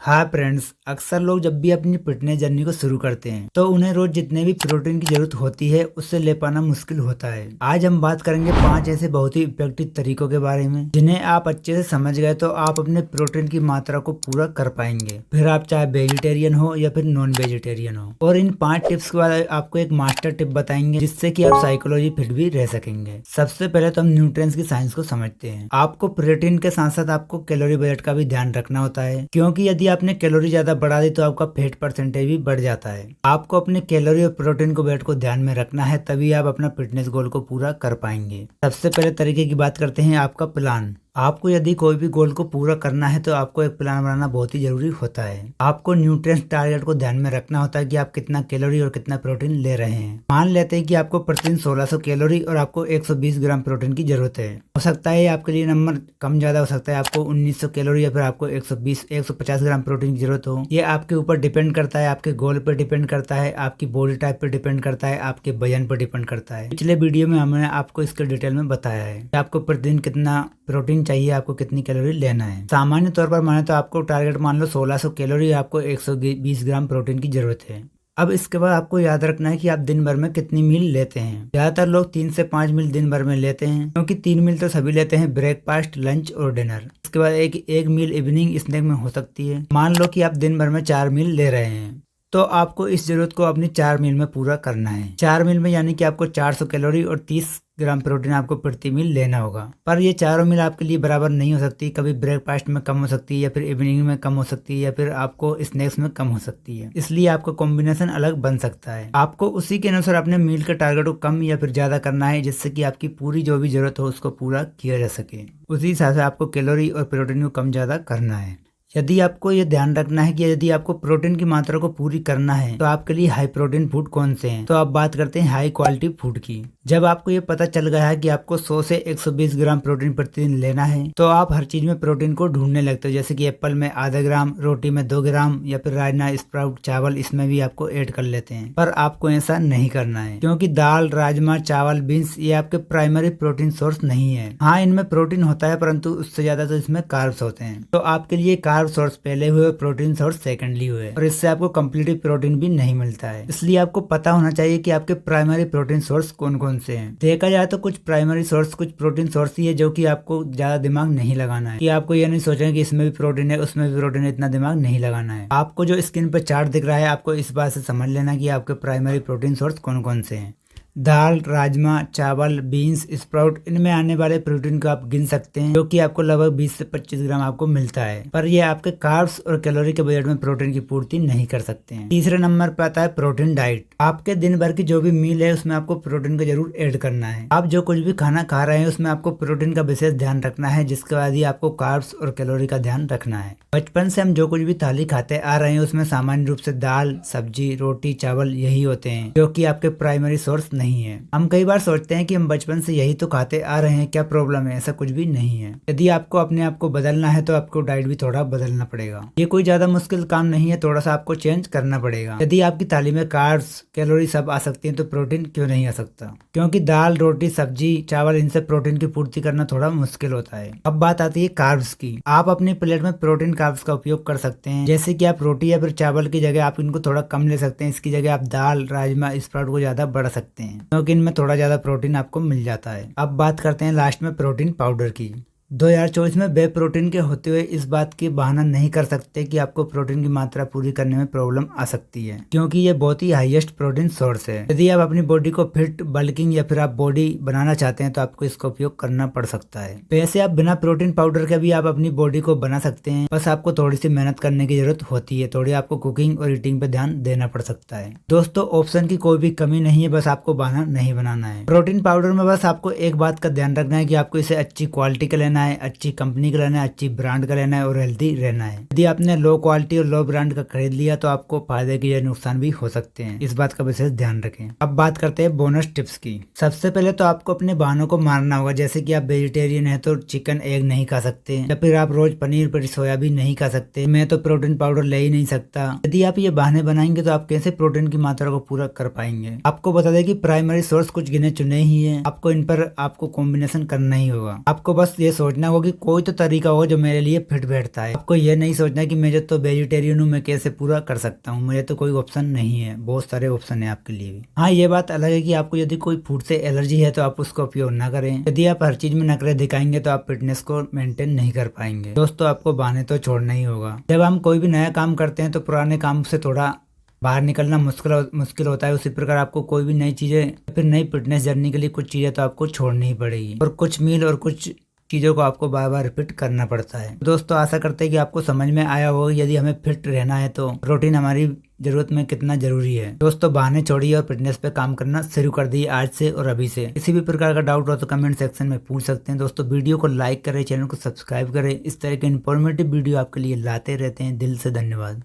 हाँ फ्रेंड्स, अक्सर लोग जब भी अपनी फिटनेस जर्नी को शुरू करते हैं तो उन्हें रोज जितने भी प्रोटीन की जरूरत होती है उससे ले पाना मुश्किल होता है। आज हम बात करेंगे 5 ऐसे बहुत ही इफेक्टिव तरीकों के बारे में जिन्हें आप अच्छे से समझ गए तो आप अपने प्रोटीन की मात्रा को पूरा कर पाएंगे, फिर आप चाहे वेजिटेरियन हो या फिर नॉन वेजिटेरियन हो। और इन 5 टिप्स के बाद आपको एक मास्टर टिप बताएंगे जिससे कि आप साइकोलॉजी फिट भी रह सकेंगे। सबसे पहले तो हम न्यूट्रिएंट्स की साइंस को समझते हैं। आपको प्रोटीन के साथ साथ आपको कैलोरी बजट का भी ध्यान रखना होता है, क्योंकि यदि आपने कैलोरी ज्यादा बढ़ा दी तो आपका फैट परसेंटेज भी बढ़ जाता है। आपको अपने कैलोरी और प्रोटीन को वेट को ध्यान में रखना है, तभी आप अपना फिटनेस गोल को पूरा कर पाएंगे। सबसे पहले तरीके की बात करते हैं, आपका प्लान। आपको यदि कोई भी गोल को पूरा करना है तो आपको एक प्लान बनाना बहुत ही जरूरी होता है। आपको न्यूट्रिएंट्स टारगेट को ध्यान में रखना होता है कि आप कितना कैलोरी और कितना प्रोटीन ले रहे हैं। मान लेते हैं कि आपको प्रतिदिन 1600 कैलोरी और आपको 120 ग्राम प्रोटीन की जरूरत है। हो सकता है आपके लिए नंबर कम ज्यादा हो सकता है, आपको 1900 कैलोरी या फिर आपको 150 ग्राम प्रोटीन की जरूरत हो। ये आपके ऊपर डिपेंड करता है, आपके गोल पर डिपेंड करता है, आपकी बॉडी टाइप पर डिपेंड करता है, आपके वजन पर डिपेंड करता है। पिछले वीडियो में हमने आपको इसके डिटेल में बताया है कि आपको प्रतिदिन कितना प्रोटीन चाहिए, आपको कितनी कैलोरी लेना है। सामान्य तौर पर माने तो आपको टारगेट मान लो 1600 कैलोरी, आपको 120 ग्राम प्रोटीन की जरूरत है। अब इसके बाद आपको याद रखना है कि आप दिन भर में कितनी मील लेते हैं। ज्यादातर लोग 3 से 5 मील दिन भर में लेते हैं, क्योंकि 3 मील तो सभी लेते हैं, ब्रेकफास्ट, लंच और डिनर। इसके बाद एक मील इवनिंग स्नैक में हो सकती है। मान लो कि आप दिन भर में 4 मील ले रहे हैं तो आपको इस जरूरत को अपनी 4 मील में पूरा करना है। 4 मील में यानी कि आपको 400 कैलोरी और 30 ग्राम प्रोटीन आपको प्रति मील लेना होगा। पर ये चारों मील आपके लिए बराबर नहीं हो सकती। कभी ब्रेकफास्ट में कम हो सकती है, या फिर इवनिंग में कम हो सकती है, या फिर आपको स्नैक्स में कम हो सकती है। इसलिए आपका कॉम्बिनेशन अलग बन सकता है। आपको उसी के अनुसार अपने मील के टारगेट को कम या फिर ज्यादा करना है, जिससे कि आपकी पूरी जो भी जरूरत हो उसको पूरा किया जा सके। उसी हिसाब से आपको कैलोरी और प्रोटीन को कम ज्यादा करना है। यदि आपको ये ध्यान रखना है कि यदि आपको प्रोटीन की मात्रा को पूरी करना है तो आपके लिए हाई प्रोटीन फूड कौन से हैं, तो आप बात करते हैं हाई क्वालिटी फूड की। जब आपको ये पता चल गया है कि आपको 100 से 120 ग्राम प्रोटीन प्रतिदिन लेना है तो आप हर चीज में प्रोटीन को ढूंढने लगते हो, जैसे कि एप्पल में आधा ग्राम, रोटी में 2 ग्राम, या फिर राजमा, स्प्राउट, चावल, इसमें भी आपको ऐड कर लेते हैं। पर आपको ऐसा नहीं करना है, क्योंकि दाल, राजमा, चावल, बीन्स ये आपके प्राइमरी प्रोटीन सोर्स नहीं है। हाँ, इनमें प्रोटीन होता है, परंतु उससे ज्यादा तो इसमें कार्ब्स होते हैं। तो आपके लिए कार्ब सोर्स पहले हुए, प्रोटीन सोर्स सेकेंडली हुए, और इससे आपको कम्प्लीटली प्रोटीन भी नहीं मिलता है। इसलिए आपको पता होना चाहिए कि आपके प्राइमरी प्रोटीन सोर्स कौन कौन से हैं। देखा जाए तो कुछ प्राइमरी सोर्स, कुछ प्रोटीन सोर्स ही है जो कि आपको ज्यादा दिमाग नहीं लगाना है, कि आपको ये नहीं सोचना कि इसमें भी प्रोटीन है उसमें भी प्रोटीन है, इतना दिमाग नहीं लगाना है। आपको जो स्क्रीन पर चार्ट दिख रहा है आपको इस बात से समझ लेना कि आपके प्राइमरी प्रोटीन सोर्स कौन कौन से हैं। दाल, राजमा, चावल, बीन्स, स्प्राउट, इनमें आने वाले प्रोटीन को आप गिन सकते हैं, जो कि आपको लगभग 20 से 25 ग्राम आपको मिलता है। पर ये आपके कार्ब्स और कैलोरी के बजट में प्रोटीन की पूर्ति नहीं कर सकते हैं। तीसरे नंबर पर आता है प्रोटीन डाइट। आपके दिन भर की जो भी मील है उसमें आपको प्रोटीन का जरूर ऐड करना है। आप जो कुछ भी खाना खा रहे हैं उसमें आपको प्रोटीन का विशेष ध्यान रखना है, जिसके बाद ही आपको कार्ब्स और कैलोरी का ध्यान रखना है। बचपन से हम जो कुछ भी थाली खाते आ रहे हैं उसमें सामान्य रूप से दाल, सब्जी, रोटी, चावल यही होते हैं, जो कि आपके प्राइमरी सोर्स नहीं है। हम कई बार सोचते हैं कि हम बचपन से यही तो खाते आ रहे हैं, क्या प्रॉब्लम है? ऐसा कुछ भी नहीं है। यदि आपको अपने आप को बदलना है तो आपको डाइट भी थोड़ा बदलना पड़ेगा। ये कोई ज्यादा मुश्किल काम नहीं है, थोड़ा सा आपको चेंज करना पड़ेगा। यदि आपकी थाली में कार्ब्स, कैलोरी सब आ सकती है तो प्रोटीन क्यों नहीं आ सकता? क्योंकि दाल, रोटी, सब्जी, चावल, इनसे प्रोटीन की पूर्ति करना थोड़ा मुश्किल होता है। अब बात आती है कार्ब्स की। आप अपनी प्लेट में प्रोटीन कार्ब्स का उपयोग कर सकते हैं, जैसे कि आप रोटी या फिर चावल की जगह आप इनको थोड़ा कम ले सकते हैं। इसकी जगह आप दाल, राजमा, स्प्राउट को ज्यादा बढ़ा सकते हैं, क्योंकि इनमें थोड़ा ज्यादा प्रोटीन आपको मिल जाता है। अब बात करते हैं लास्ट में प्रोटीन पाउडर की। 2024 में बे प्रोटीन के होते हुए इस बात की बहाना नहीं कर सकते कि आपको प्रोटीन की मात्रा पूरी करने में प्रॉब्लम आ सकती है, क्योंकि ये बहुत ही हाईएस्ट प्रोटीन सोर्स है। यदि आप अपनी बॉडी को फिट, बल्किंग या फिर आप बॉडी बनाना चाहते हैं तो आपको इसका उपयोग करना पड़ सकता है। वैसे आप बिना प्रोटीन पाउडर के भी आप अपनी बॉडी को बना सकते हैं, बस आपको थोड़ी सी मेहनत करने की जरूरत होती है। थोड़ी आपको कुकिंग और ईटिंग पे ध्यान देना पड़ सकता है। दोस्तों, ऑप्शन की कोई भी कमी नहीं है, बस आपको बहाना नहीं बनाना है। प्रोटीन पाउडर में बस आपको एक बात का ध्यान रखना है कि आपको इसे अच्छी क्वालिटी का लेना है, अच्छी कंपनी का लेना है, अच्छी ब्रांड का लेना है और हेल्दी रहना है। यदि आपने लो क्वालिटी और लो ब्रांड का खरीद लिया तो आपको फायदे के नुकसान भी हो सकते हैं, इस बात का विशेष ध्यान रखें। अब बात करते हैं बोनस टिप्स की। सबसे पहले तो आपको अपने बहानों को मारना होगा, जैसे कि आप वेजिटेरियन है तो चिकन, एग नहीं खा सकते, या फिर आप रोज पनीर पर सोयाबीन नहीं खा सकते, मैं तो प्रोटीन पाउडर ले ही नहीं सकता। यदि आप ये बहाने बनाएंगे तो आप कैसे प्रोटीन की मात्रा को पूरा कर पाएंगे? आपको बता दें कि प्राइमरी सोर्स कुछ गिने चुने ही है, आपको इन पर आपको कॉम्बिनेशन करना ही होगा। आपको बस ये सोचना होगा कि कोई तो तरीका होगा जो मेरे लिए फिट बैठता है। आपको ये नहीं सोचना कि मैं जो तो वेजिटेरियन हूँ, मैं कैसे पूरा कर सकता हूँ, मुझे तो कोई ऑप्शन नहीं है। बहुत सारे ऑप्शन है आपके लिए भी। हाँ, ये बात अलग है कि आपको यदि कोई फूड से एलर्जी है तो आप उसका उपयोग ना करें। यदि आप हर चीज में नखरे दिखाएंगे तो आप फिटनेस को मेंटेन नहीं कर पाएंगे। दोस्तों, आपको बहाने तो छोड़ना ही होगा। जब हम कोई भी नया काम करते हैं तो पुराने काम से थोड़ा बाहर निकलना मुश्किल होता है। उसी प्रकार आपको कोई भी नई चीजें फिर नई फिटनेस जर्नी के लिए कुछ चीजें तो आपको छोड़नी ही पड़ेगी, और कुछ मील और कुछ चीजों को आपको बार बार रिपीट करना पड़ता है। दोस्तों, आशा करते हैं कि आपको समझ में आया होगा यदि हमें फिट रहना है तो प्रोटीन हमारी जरूरत में कितना जरूरी है। दोस्तों, बहाने छोड़िए और फिटनेस पे काम करना शुरू कर दिए आज से और अभी से। किसी भी प्रकार का डाउट हो तो कमेंट सेक्शन में पूछ सकते हैं। दोस्तों, वीडियो को लाइक करें, चैनल को सब्सक्राइब करें। इस तरह के इन्फॉर्मेटिव वीडियो आपके लिए लाते रहते हैं। दिल से धन्यवाद।